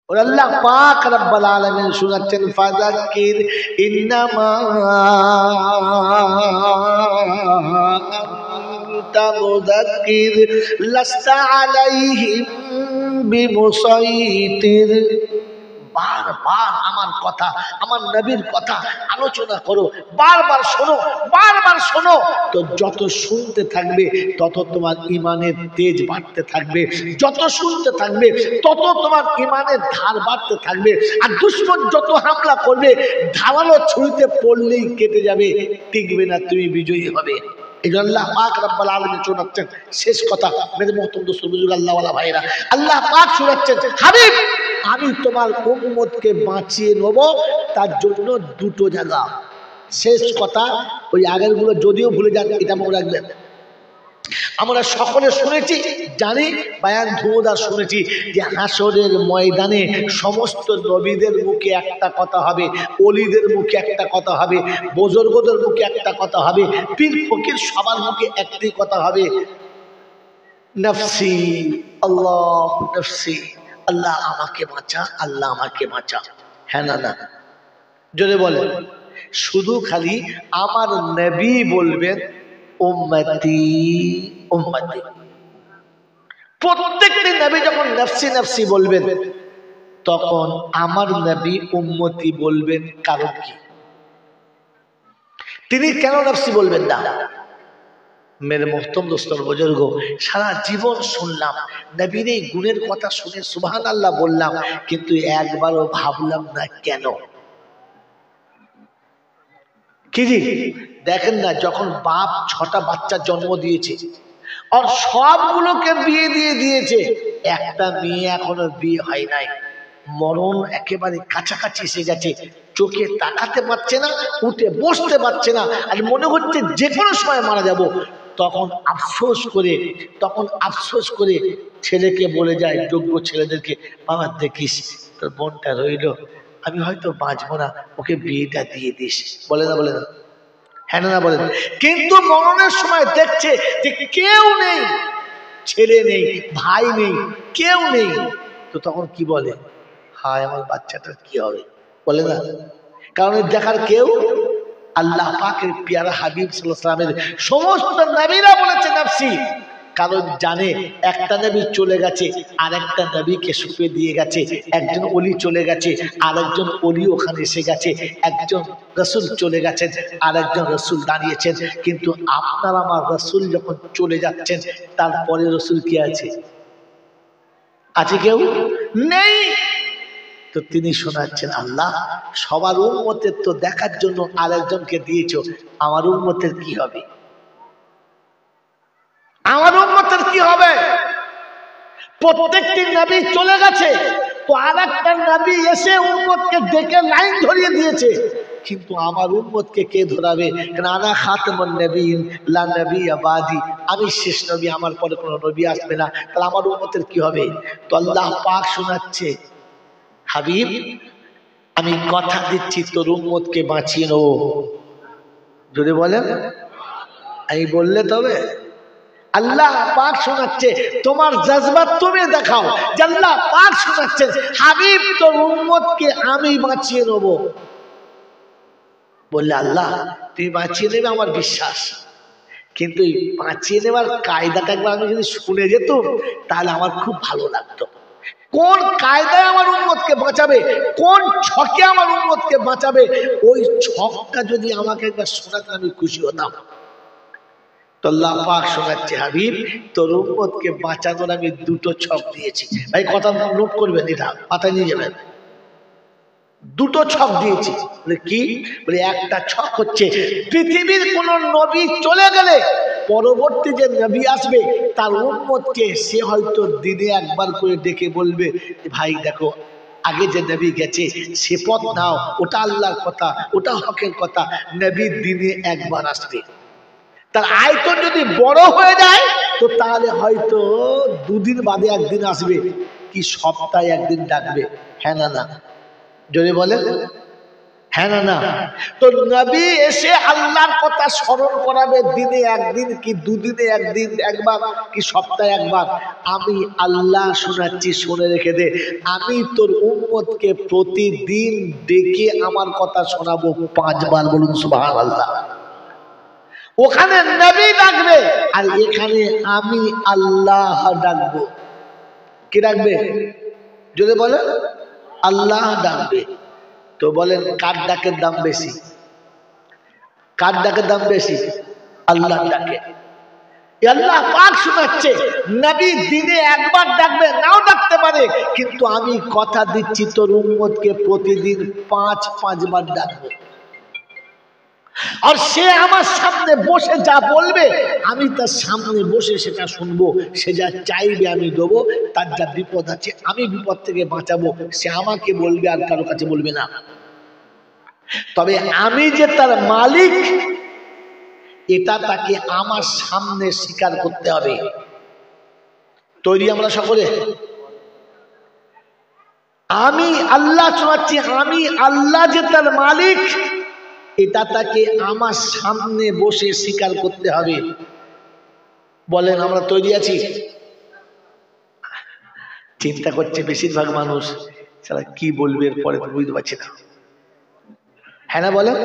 और अल्लाह पाक रब्बुल आलमीन सुनाচ্ছেন ফাযাক্কির ইন্নামা আনতা মুযাক্কির লাস্তা আলাইহিম বিমুসাইতির। বারবার আমার কথা, আমার নবীর কথা আলোচনা করো, বারবার শোনো, বারবার শোনো। তো যত শুনতে থাকবে তত তোমার ইমানের তেজ বাড়তে থাকবে, যত শুনতে থাকবে তত তোমার ইমানের ধার বাড়তে থাকবে। আর দুশমন যত হামলা করবে ধারালো ছুরিতে পড়লেই কেটে যাবে, টিকবে না, তুমি বিজয়ী হবে। এই জন্য আল্লাহ পাক রব্বুল আলামিন শোনাচ্ছেন শেষ কথা, মেরে মুহতরম দোস্ত বুজুর্গ আল্লাহওয়ালা ভাইরা, আল্লাহ পাক শোনাচ্ছেন হাবিব আমি তোমার উম্মতকে বাঁচিয়ে নেব, তার জন্য দুটো জায়গা। শেষ কথা, ওই আগেরগুলো যদিও ভুলে যান এটা মনে রাখবেন। আমরা সকলে শুনেছি, জানি, বায়ান ধুমদার শুনেছি যে হাসরের ময়দানে সমস্ত নবীদের মুখে একটা কথা হবে, ওলিদের মুখে একটা কথা হবে, বুজুর্গদের মুখে একটা কথা হবে, পীর ফকির সবার মুখে একটাই কথা হবে, নফসি আল্লাহ নফসি, আল্লাহ আমাকে বাঁচা, আল্লাহ আমাকে বাঁচা। হ্যাঁ না না জোরে বলে। শুধু খালি আমার নবী বলবেন উম্মতি উম্মতি। প্রত্যেকটি নবী যখন নফসি নফসি বলবেন তখন আমার নবী উম্মতি বলবেন। কারণ কি? তিনি কেন নফসি বলবেন না? মেরে মুহতরম দোস্তর বুজুর্গ, সারা জীবন শুনলাম নবীর এই গুণের কথা, শুনে সুবহানাল্লাহ বললাম, কিন্তু একবারও ভাবলাম না কেন। কি জি দেখেন না, যখন বাপ 6টা বাচ্চা জন্ম দিয়েছে আর সবগুলোকে বিয়ে দিয়ে দিয়েছে, একটা মেয়ে এখনো বিয়ে হয় নাই, মরণ একেবারে কাছাকাছি এসে গেছে, চোখে তাকাতে পারছে না, উঠে বসতে পারছে না, আর মনে হচ্ছে যে কোনো সময় মারা যাব। তখন আফসোস করে ছেলেকে বলে যায়, যোগ্য ছেলেদেরকে, বাবা দেখিস তোর বোনটা রইল, আমি হয়তো বাঁচবো না, ওকে বিয়েটা দিয়ে দিস। বলে না বলে না? হ্যাঁ না বলে না? কিন্তু মরণের সময় দেখছে যে কেউ নেই, ছেলে নেই, ভাই নেই, কেউ নেই, তো তখন কি বলে, হায় আমার বাচ্চাটার কি হবে? বলে না? কারণ দেখার কেউ, আল্লাহ পাকের পিয়ারা হাবিব সাল্লাল্লাহু আলাইহি ওয়াসাল্লামের সমস্ত নবীরা বলেছে নফসি। কারণ জানে একটা নবী চলে গেছে, আর একটা নবীকে সুপে দিয়ে গেছে, একজন ওলি চলে গেছে, আর একজন ওলি ওখানে এসে গেছে, একজন রসুল চলে গেছেন, আর একজন রসুল দাঁড়িয়েছেন। কিন্তু আপনার আমার রসুল যখন চলে যাচ্ছেন, তারপরে রসুল কি আছে? আছে কেউ? নেই। তো তিনি শোনাচ্ছেন, আল্লাহ সবার উম্মতের তো দেখার জন্য আরেকজনকে দিয়েছো, আমার উম্মতের কি হবে? আমার উম্মতের কি হবে? প্রত্যেকটি নবী চলে গেছে, তো আরেকটা নবী এসে উম্মতকে ডেকে লাইন ধরিয়ে দিয়েছে, কিন্তু আমার উম্মতকে কে ধরাবে? কারণ আনা খাতামুন নবীন লা নবিয়্যা বাদি, আমি শেষ নবী, আমার পরে কোনো নবী আসবে না, তাহলে আমার উম্মতের কি হবে? তো আল্লাহ পাক শোনাচ্ছে, হাবিব আমি কথা দিচ্ছি তোর উম্মতকে বাঁচিয়ে নেব। যদি বলেন আমি বললে তবে আল্লাহ পাক শোনাচ্ছে, তোমার জজবাত তুমি দেখাও। আল্লাহ পাক শোনাচ্ছেন, হাবিব তোর উম্মতকে আমি বাঁচিয়ে নেব। বললে আল্লাহ তুমি বাঁচিয়ে নেবে, আমার বিশ্বাস, কিন্তু এই বাঁচিয়ে নেবার কায়দাটা একবার আমি যদি শুনে যেতাম তাহলে আমার খুব ভালো লাগতো। কোন কায়দায় আমার উম্মতকে বাঁচাবে, কোন ছকে আমার উম্মতকে বাঁচাবে, ওই ছকটা যদি আমাকে একবার শোনাতেন আমি খুশি হতাম। তো আল্লাহ পাক শোনাচ্ছে, হাবিব তোর উম্মতকে বাঁচানোর আমি দুটো ছক দিয়েছি। ভাই কথা নোট করবেন, এটা মাথায় নিয়ে যাবেন। দুটো ছক দিয়েছি। বলে কি? বলে একটা ছক হচ্ছে, পৃথিবীর কোন নবী চলে গেলে পরবর্তী যে নবী আসবে তার উম্মতকে সে হয়তো দিনে একবার করে ডেকে বলবে, ভাই দেখো আগে যে নবী গেছে সে পথ নাও, ওটা আল্লাহর কথা, ওটা হকের কথা, নবী দিনে একবার আসবে। তার আয়তন যদি বড় হয়ে যায় তো তাহলে হয়তো দুদিন বাদে একদিন আসবে, কি সপ্তাহে একদিন ডাকবে। হ্যাঁ না না? যদি বলেন হ্যাঁ না না? তো নবী এসে আল্লাহর কথা স্মরণ করাবে দিনে একদিন কি দুদিনে একদিন, একবার কি সপ্তাহে একবার। আমি আল্লাহ শোনাচ্ছি, শুনে রেখে দে। আমি তোর উম্মতকে প্রতিদিন ডেকে আমার কথা শোনাবো 5 বার। বলুন সুবহানাল্লাহ। ওখানে নবী ডাকবে আর এখানে আমি আল্লাহ ডাকবো। কি ডাকবে? যদি বলে আল্লাহ ডাকবে। তো বলেন কার ডাকের দাম বেশি? কার ডাকের দাম বেশি? আল্লাহ ডাকে। আল্লাহ পাক শোনাচ্ছে নবী দিনে একবার ডাকবে, নাও ডাকতে পারে, কিন্তু আমি কথা দিচ্ছি তোর উম্মতকে প্রতিদিন 5 বার ডাকবো। আর সে আমার সামনে বসে যা বলবে আমি তার সামনে বসে সেটা শুনবো। সে যা চাইবে আমি দেবো। তার যা বিপদ আছে আমি বিপদ থেকে বাঁচাবো। সে আমাকে বলবে আর কারো কাছে বলবে না। তবে আমি যে তার মালিক এটা তাকে আমার সামনে স্বীকার করতে হবে। তৈরি আমরা সকলে? আমি আল্লাহ শোনাচ্ছি, আমি আল্লাহ যে তার মালিক এটা তাকে আমার সামনে বসে স্বীকার করতে হবে। বলেন আমরা তৈরি আছি? চিন্তা করছে বেশিরভাগ মানুষ, সারা কি বলবে এরপরে তো বুঝতে পারছি না। হ্যাঁ না বলেন?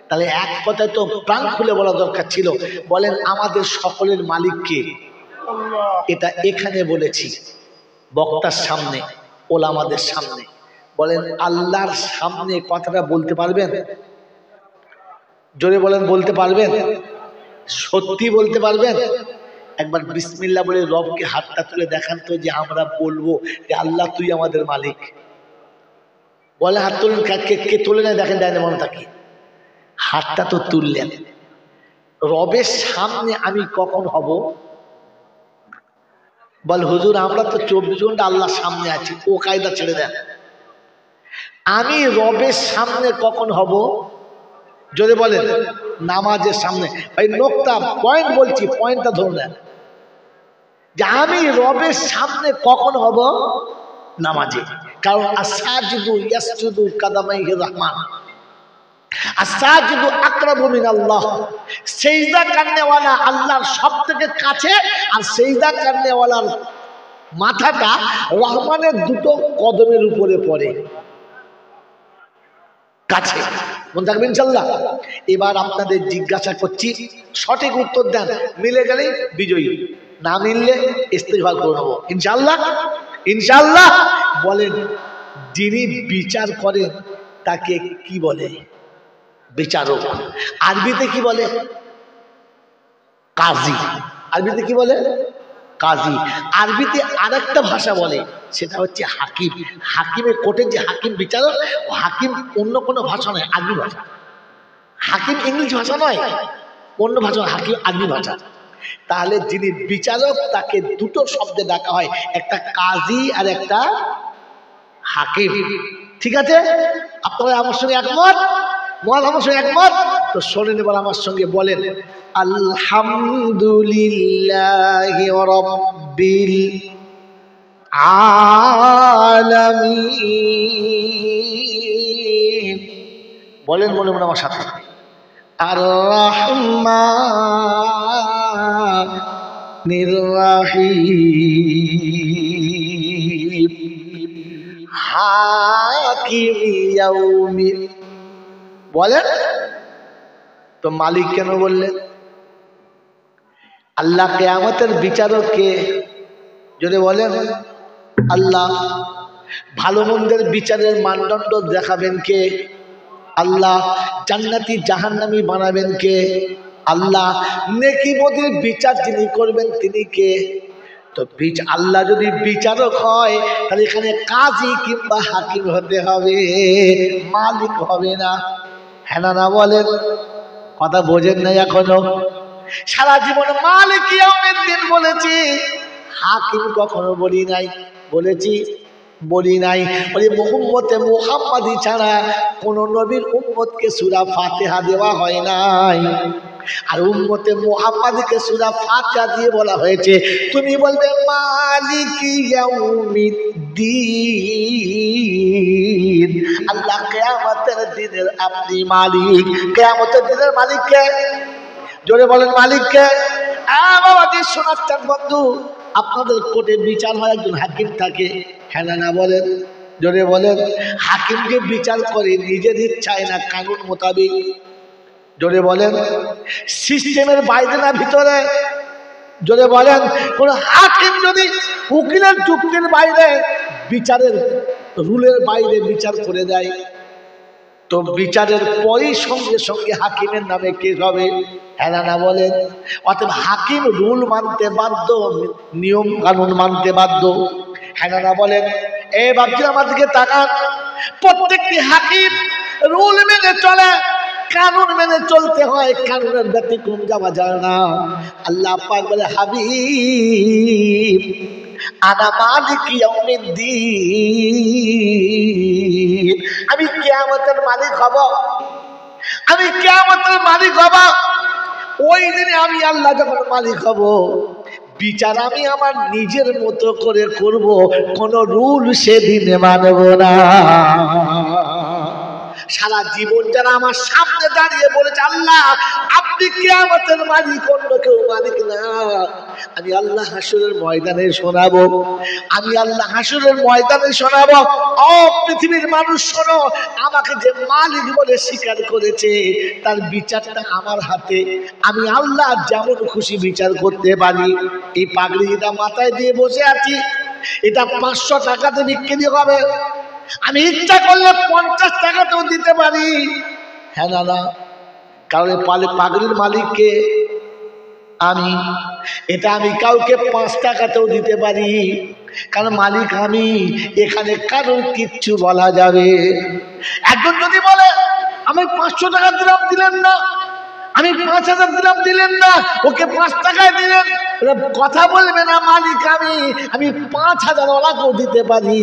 তাহলে এক কথায় তো প্রাণ খুলে বলা দরকার ছিল। বলেন আমাদের সকলের মালিক কে? এটা এখানে বলেছি বক্তার সামনে, ওলামাদের সামনে। বলেন আল্লাহর সামনে কথাটা বলতে পারবেন? জোরে বলেন বলতে পারবেন? সত্যি বলতে পারবেন? একবার বিসমিল্লাহ বলে রবকে হাতটা তুলে দেখান তো যে আমরা বলবো যে আল্লাহ তুই আমাদের মালিক। বলে হাত তুলেন। কে তুলে নেয় দেখেন, ডাইনে মনে থাকে। হাতটা তো তুললেন। রবের সামনে আমি কখন হব? বল হুজুর আমরা তো 24 ঘন্টা আল্লাহর সামনে আছি। ও কায়দা ছেড়ে দেন। আমি রবের সামনে কখন হব? যদি বলেন নামাজের সামনে। ভাই নোকতা পয়েন্ট বলছি, পয়েন্টটা ধরে নেন যে আমি রবের সামনে কখন হব? নামাজে। কারণ আসাজুদু ইয়াসজুদু কাদামাইহির রহমান, আসাজুদু আকরাবু মিনাল্লাহ। সিজদা করনেওয়ালা আল্লাহর সবথেকে কাছে, আর সিজদা করনেওয়ালার মাথাটা রহমানের দুটো কদমের উপরে পড়ে, কাছে। মনে থাকবে ইনশাআল্লাহ। এবার আপনাদের জিজ্ঞাসা করছি, সঠিক উত্তর দেন। মিলে গেলেই বিজয়ী, না মিললে ইস্তেগফার করে নেবো ইনশাআল্লাহ। ইনশাআল্লাহ। বলেন যিনি বিচার করেন তাকে কি বলে? বিচারক। আরবিতে কি বলে? কাজী। আরবিতে কি বলে? কাজী। আরবিতে আরেকটা ভাষা বলে, সেটা হচ্ছে হাকিম। হাকিমের কোর্টের যে হাকিম বিচারক, হাকিম অন্য কোনো ভাষা নয়, আরবি ভাষা। হাকিম ইংলিশ ভাষা নয়, অন্য ভাষা, হাকিম আরবি ভাষা। তাহলে যিনি বিচারক তাকে দুটো শব্দে ডাকা হয়, একটা কাজী আর একটা হাকিম। ঠিক আছে? আপনারা আমার সঙ্গে একমত? আমার সঙ্গে একমত? তো শোনেন এবার আমার সঙ্গে বলেন আলহামদুলিল্লাহি রাব্বিল আলামিন। বলেন মনে মনে আমার সাথে, আর রহমানির রহিম হাকিম ইয়াউমিদ। বলেন তো মালিক কেন বললেন? আল্লাহ কিয়ামতের বিচারক কে? যদি বলেন আল্লাহ। ভালো মন্দের বিচারের মানদণ্ড দেখাবেন কে? আল্লাহ। জান্নাতি জাহান্নামী বানাবেন কে? আল্লাহ। নেকি বদের বিচার যিনি করবেন তিনি কে? তো আল্লাহ যদি বিচারক হয় তাহলে এখানে কাজী কিংবা হাকিম হতে হবে, মালিক হবে না। হ্যাঁ না বলেন? কথা বোঝেন নাই এখনো? সারা জীবন মালিক ইয়াউমিদ্দিন বলেছি, হাকিম কখনো বলি নাই। বলেছি? বলি নাই। বলি উম্মতে মুহাম্মাদি ছাড়া কোন নবীর উম্মতকে সূরা ফাতিহা দেওয়া হয় নাই। আর উম্মতে মুহাম্মাদকে সূরা ফাতিহা দিয়ে বলা হয়েছে তুমি বলবে মালিকি ইয়াউমিদ্দিন। আল্লাহ কিয়ামতের দিনের আপনি মালিক। কিয়ামতের দিনের মালিক কে? জোরে বলেন মালিক কে? বাবাজি শোনাচ্ছেন বন্ধু, আপনাদের কোর্টে বিচার হয়, একজন হাকিম থাকে, হ্যাঁ না বলেন? জোরে বলেন। হাকিমকে বিচার করে নিজের ইচ্ছায় না কানুন মোতাবেক? জোরে বলেন। সিস্টেমের বাইরে না ভিতরে? জোরে বলেন। কোন হাকিম যদি উকিলের যুক্তির বাইরে, বিচারের রুলের বাইরে বিচার করে দেয়, তো বিচারের পরই সঙ্গে সঙ্গে হাকিমের নামে কেস হবে, হ্যাঁ না বলেন? অতএব হাকিম রুল মানতে বাধ্য, নিয়ম কানুন মানতে বাধ্য, হ্যাঁ না বলেন? এই বাপজিরা আমার দিকে তাকান, প্রত্যেকটি হাকিম রুল মেনে চলে, কানুন মেনে চলতে হয়, কানুনের ব্যতিক্রম যাওয়া যায় না। আল্লাহ পাক বলে হাবিব আনা মালিক ইয়াউমিদ্দিন, আমি কিয়ামতের মালিক হব, আমি কিয়ামতের মালিক হব। ওই দিনে আমি আল্লাহ যখন মালিক হব, বিচার আমি আমার নিজের মতো করে করব, কোন রুল সেদিনে মানব না। সারা জীবন যারা আমার সামনে দাঁড়িয়ে বলেছে আল্লাহ আপনি কিয়ামতের মালিক, অন্য কেউ মালিক না, আমি আল্লাহ হাসরের ময়দানে শোনাবো, আমি আল্লাহ হাসরের ময়দানে শোনাবো, ও পৃথিবীর মানুষ শোনো, আমাকে যে মালিক বলে স্বীকার করেছে তার বিচারটা আমার হাতে, আমি আল্লাহ যেমন খুশি বিচার করতে পারি। এই পাগড়ি যেটা মাথায় দিয়ে বসে আছি, এটা 500 টাকাতে বিক্রি হবে, আমি ইচ্ছা করলে 50 টাকাতেও দিতে পারি, হ্যাঁ না? কারণ পাগড়ির মালিককে আমি, এটা আমি কাউকে 5 টাকাতেও দিতে পারি, কারণ মালিক আমি, এখানে কারোর কিচ্ছু বলা যাবে। একজন যদি বলে আমি 500 টাকা দিলাম, দিলেন না, আমি 5000 দিলাম, দিলেন না, ওকে 5 টাকায় দিলেন, কথা বলবে না মালিক আমি 5000 ওয়ালাকেও দিতে পারি,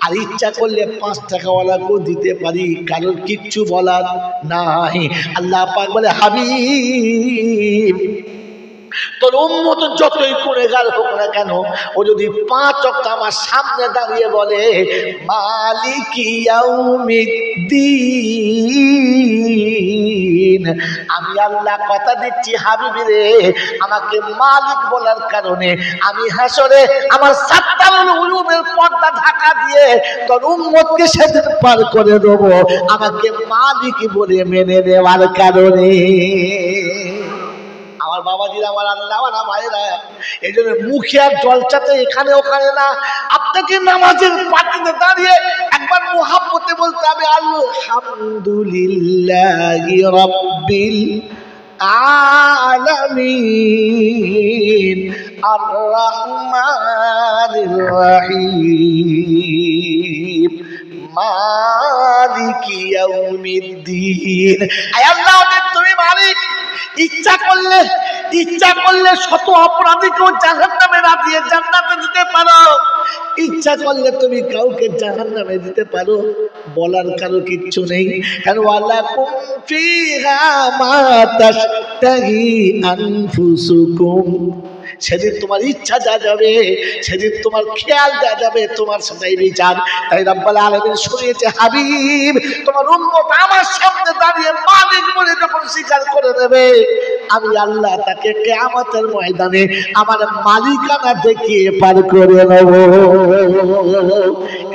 আর ইচ্ছা করলে 5 টাকা ওয়ালাকেও দিতে পারি, কারোর কিচ্ছু বলার নাই। আল্লাহ পাক বলে হাবিব তোর উম্মত যতই গুনেগার হোক না কেন, ও যদি 5 ওয়াক্ত আমার সামনে দাঁড়িয়ে বলে মালিক ইয়াউমিদ্দিন, আমি আল্লাহ কথা দিচ্ছি হাবিবরে, আমাকে মালিক বলার কারণে আমি হাসরে আমার সাত্তারুল উলুমের পর্দা ঢাকা দিয়ে তোর উম্মতকে সেদিন পার করে দেব, আমাকে মালিক বলে মেনে নেওয়ার কারণে। আমার বাবাজিরা, আমার আল্লাহ ভাইরা, এই জন্য মুখে আর জলচাতে এখানে ওখানে না, আপনাকে নামাজের পাটিতে দাঁড়িয়ে একবার মুহাব্বতে বলতে হবে আলহামদুলিল্লাহি রাব্বিল আলামিন আর রহমানির রহিম মালিক ইয়াউমিদ্দিন। আয় আল্লাহ তুমি মালিক, ইচ্ছা করলে শত অপরাধীকেও জাহান্নামে না দিয়ে জান্নাতে দিতে পারো, ইচ্ছা করলে তুমি কাউকে জাহান্নামে দিতে পারো, বলার কারো কিচ্ছু নেই। কারণ ওয়ালাকুম ফিহা মা তাশতাহি আনফুসুকুম, সেদিন তোমার ইচ্ছা যা যাবে, সেদিন তোমার খেয়াল যা যাবে, তোমার সেটাই বিচার। তাই রব্বুল আলামিন শুনিয়েছে হাবিব তোমার উম্মত আমার সামনে দাঁড়িয়ে মালিক বলে যখন স্বীকার করে নেবে, আমি আল্লাহ তাকে কিয়ামতের ময়দানে আমার মালিকানা দেখিয়ে পার করে নেব।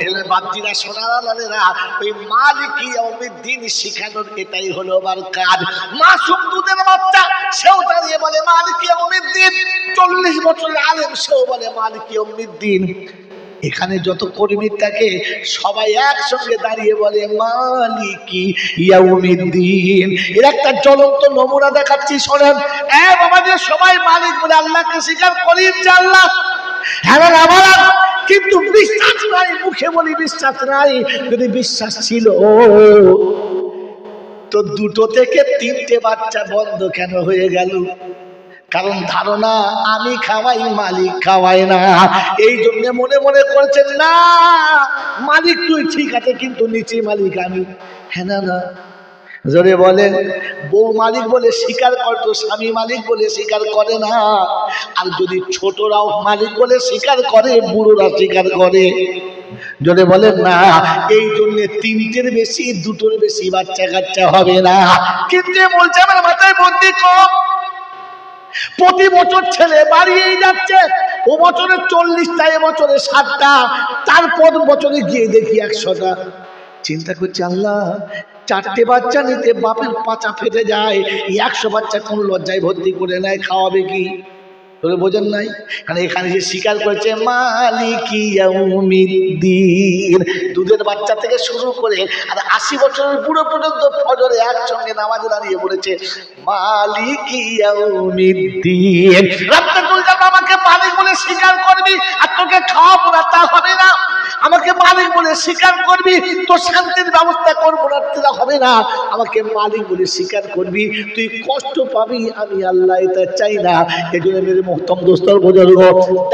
এর বাচ্চারা সোনার আলালেরা, ওই মালিক ইয়াউমিদ্দিন শিখানোর এটাই হলো আমার কাজ। মাসুম দুধের বাচ্চা সেও দাঁড়িয়ে বলে মালিক ইয়াউমিদ্দিন, 40 বছরের আলেম সেও বলে মালিক ইয়াউমিদ্দিন। এখানে যত কর্মী থাকে সবাই একসঙ্গে দাঁড়িয়ে বলে মালিকি ইয়াউমিদ্দিন। এর একটা জ্বলন্ত নমুনা দেখাচ্ছি শোনেন। বাবাদের সবাই মালিক বলে আল্লাহকে স্বীকার করি যে আল্লাহ, হ্যাঁ আমার, কিন্তু বিশ্বাস নাই, মুখে বলি বিশ্বাস নাই। যদি বিশ্বাস ছিল তো 2 থেকে 3টে বাচ্চা বন্ধ কেন হয়ে গেল? কারণ ধারণা আমি খাওয়াই, মালিক খাওয়াই না। এই জন্য মনে মনে করছেন না মালিক তুই ঠিক আছে, কিন্তু নিচে মালিক আমি, হ্যাঁ না? জোরে বলেন। বউ মালিক বলে স্বীকার করতো, স্বামী মালিক বলে স্বীকার করে না। আর যদি ছোটরাও মালিক বলে স্বীকার করে, বুড়োরা স্বীকার করে, জোরে বলেন না। এই জন্য তিনটের বেশি দুটোর বেশি বাচ্চা কাচ্চা হবে না। কিন্তু বলছে আমার মাথায় বুদ্ধি কম, প্রতি বছর ছেলে বাড়িয়েই যাচ্ছে। ও বছরে 40টা, এ বছরে 7টা, তারপর বছরে গিয়ে দেখি 100টা। চিন্তা করছি আল্লাহ, 4টে বাচ্চা নিতে বাপের পাচা ফেটে যায়, 100 বাচ্চা কোন লজ্জায় ভর্তি করে নেয়, খাওয়াবে কি? তোরে বোঝেন নাই? কারণ এখানে যে স্বীকার করেছে মালিকি ইয়াউমিদ্দিন, দুধের বাচ্চা থেকে শুরু করে আর 80 বছরের বুড়ো পর্যন্ত ফজরে একসঙ্গে নামাজে দাঁড়িয়ে বলেছে মালিকি ইয়াউমিদ্দিন। রাতে তুই যখন আমাকে মালিক বলে স্বীকার করবি আর তোকে খাওয়াবো না তা হবে না, আমাকে মালিক বলে স্বীকার করবি তো শান্তির ব্যবস্থা করবো না তা হবে না, আমাকে মালিক বলে স্বীকার করবি তুই কষ্ট পাবি, আমি আল্লাহ এটা চাই না। এজন্য মেরে মোহতরম দোস্তর বুজুর্গ,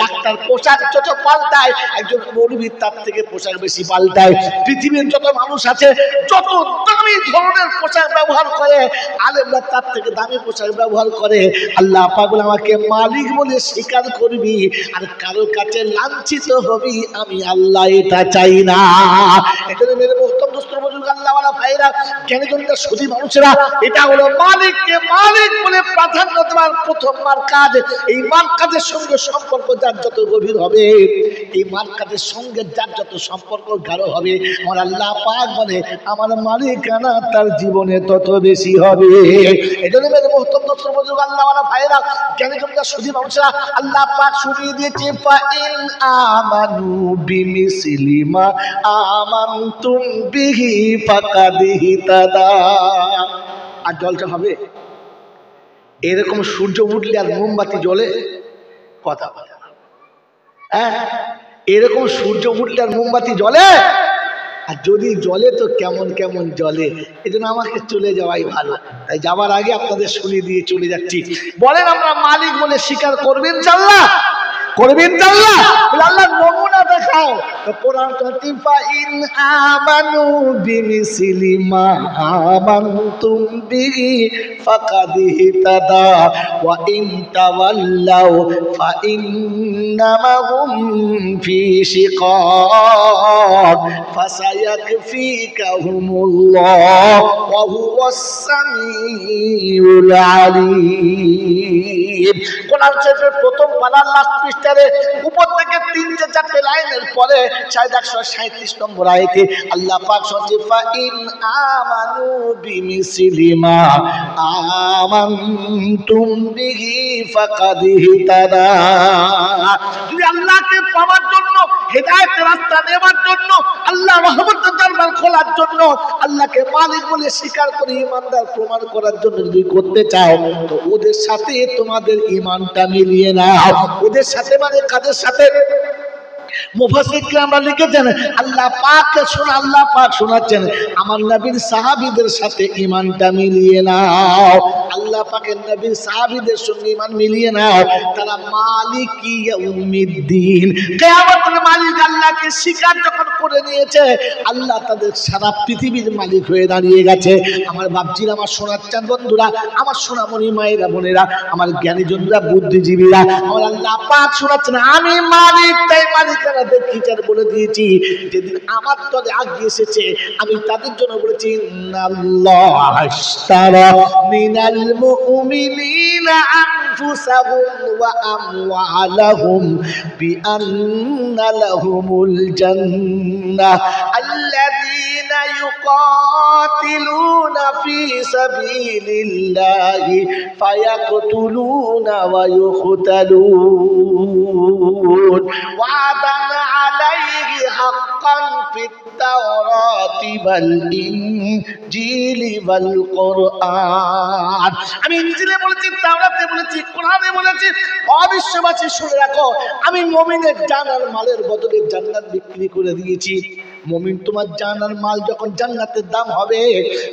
ডাক্তার পোশাক যত পাল্টায়, একজন মৌলবী তার থেকে পোশাক বেশি পাল্টায়। পৃথিবীর যত মানুষ আছে যত দামি ধরনের পোশাক ব্যবহার করে, আলেমরা তার থেকে দামি পোশাক ব্যবহার করে। আল্লাহ পাক বলে আমাকে মালিক বলে স্বীকার করবি আর কারোর কাছে লাঞ্ছিত হবি, আমি আল্লাহ এটা চাই না। এজন্য মেরে মোহতরম দোস্তর বুজুর্গ, আল্লাহওয়ালা ভাইরা, জ্ঞানীজনরা, সুধী মানুষেরা, এটা হলো মালিককে মালিক বলে প্রাধান্য দেওয়ার প্রথম মার্কাজ। এই মার্কাজের সঙ্গে সম্পর্ক যার যত গভীর হবে, এই মার্কাজের সঙ্গে যার যত সম্পর্ক গাঢ় হবে, আমার আল্লাহ পাক বলে আমার মালিকানা তার জীবনে তত বেশি হবে। এজন্য মেরে মোহতরম দোস্তর বুজুর্গ, আল্লাহওয়ালা ভাইরা, জ্ঞানীজনরা, সুধী মানুষেরা, আল্লাহ পাক শুনিয়ে দিয়েছে ফাইন আমানু বিমিসলি মা আমানতুম বিহি ফাকাদ ইহতাদা। আর জলটা হবে এরকম সূর্য উঠলে আর মোমবাতি জ্বলে? কথা বলে হ্যাঁ, এরকম সূর্য উঠলে আর মোমবাতি জ্বলে? আর যদি জ্বলে তো কেমন কেমন জ্বলে। এই জন্য আমাকে চলে যাওয়াই ভালো। তাই যাওয়ার আগে আপনাদের শুনিয়ে দিয়ে চলে যাচ্ছি। বলেন আমরা মালিক বলে স্বীকার করবেন আল্লাহ? করবেন আল্লাহ? আল্লাহ নমুনা দেখাও। কোরআন কাতিফা ইন আমানু বিমিসলি মা আমানতুম বিহি ফাকাদ ইহতাদা ওয়া ইন তাওয়াল্লাউ ফা ইন্নামা হুম ফি শিকাক ফাসায়াকফিকাহুমুল্লাহ ওয়া হুয়াস সামিউল আলিম। কোরআন শরীফের প্রথম পারার লাস্ট পৃষ্ঠারে উপর থেকে 3-4 লাইনের পরে 137 নম্বর আয়াতে আল্লাহ পাক বলছে ফাইন আমানু বিমিসলি মা আমানতুম বিহি ফাকাদ ইহতাদা। যদি আল্লাহকে পাওয়ার জন্য, হেদায়েতের রাস্তা নেওয়ার জন্য, আল্লাহ রহমতের দরবার খোলার জন্য, আল্লাহকে মালিক বলে স্বীকার করে ইমানদার প্রমাণ করার জন্য যদি করতে চাও তো ওদের সাথে তোমাদের ঈমানটা মিলিয়ে নাও। ওদের সাথে মানে কাদের সাথে? মুফাসসিররা আমরা লিখেছেন আল্লাহ পাক শোনাচ্ছেন আমার নবীর সাহাবীদের সাথে ঈমানটা মিলিয়ে নাও। আল্লাহ পাকের নবীর সাহাবীদের সঙ্গে ঈমান মিলিয়ে নাও। তারা মালিকি ইয়াউমিদ্দিন, কিয়ামতের মালিক আল্লাহকে স্বীকার যখন করে নিয়েছে, আল্লাহ তাদের সারা পৃথিবীর মালিক হয়ে দাঁড়িয়ে গেছে। আমার বাপজিরা, আমার সোনাচ্চান বন্ধুরা, আমার সোনামণি মায়েরা, বোনেরা, আমার জ্ঞানীজনরা, বুদ্ধিজীবীরা, আমার আল্লাহ পাক শোনাচ্ছেন আমি মালিক। তাই মালিকেরা টিচার বলে দিয়েছি, যেদিন আমার তলে আগে এসেছে আমি তাদের জন্য বলেছি ইন্নাল্লাহ আশতারা মিনাল মুমিনিনা আনফুসাহুম ওয়া আমওয়ালাহুম বিআন্না লাহুমুল জান্নাহ আল্লাযীনা ইউকাতিলুনা ফি সাবিলিল্লাহি ফায়াকতুলুনা ওয়া ইউকতালুন ওয়াদান আলাইহি হাক্কান ফিত তাওরাতি ওয়াল ইনজিলি ওয়াল কুরআন। আমি ইনজিলে বলেছি, তাওরাতে বলেছি, কোরআনে বলেছি। অবিশ্ববাসী শুনে রাখো, আমি মুমিনের জান আর মালের বদলে জান্নাত বিক্রি করে দিয়েছি। মুমিন তোমার জানার মাল যখন জান্নাতের দাম হবে,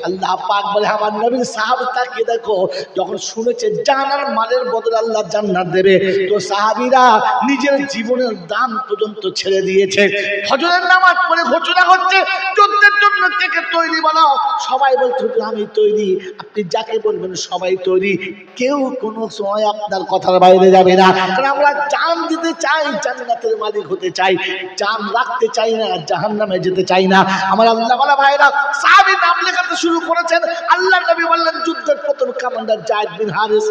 আল্লাহ পাক বলে আমার নবীর সাহাবী তাকিয়ে দেখো, যখন শুনেছে জানার মালের বদলে আল্লাহ জান্নাত দেবে, তো সাহাবীরা নিজের জীবনের দাম পর্যন্ত ছেড়ে দিয়েছে। ফজরের নামাজ পড়ে ঘোষণা হচ্ছে যুদ্ধের জন্য কে কে তৈরি বলো। সবাই বলছে আমি তৈরি। আপনি যাকে বলবেন সবাই তৈরি, কেউ কোনো সময় আপনার কথার বাইরে যাবে না। কারণ আমরা জান দিতে চাই, জান্নাতের মালিক হতে চাই, জান রাখতে চাই না, জাহান্নামে যেতে চাই না। আমার আল্লাহ ওয়ালা ভাইরা সাহাবী নাম লেখাতে শুরু করেছেন। আল্লাহ নবী বললেন যুদ্ধের প্রথম কমান্ডার যায়েদ বিন হারিস।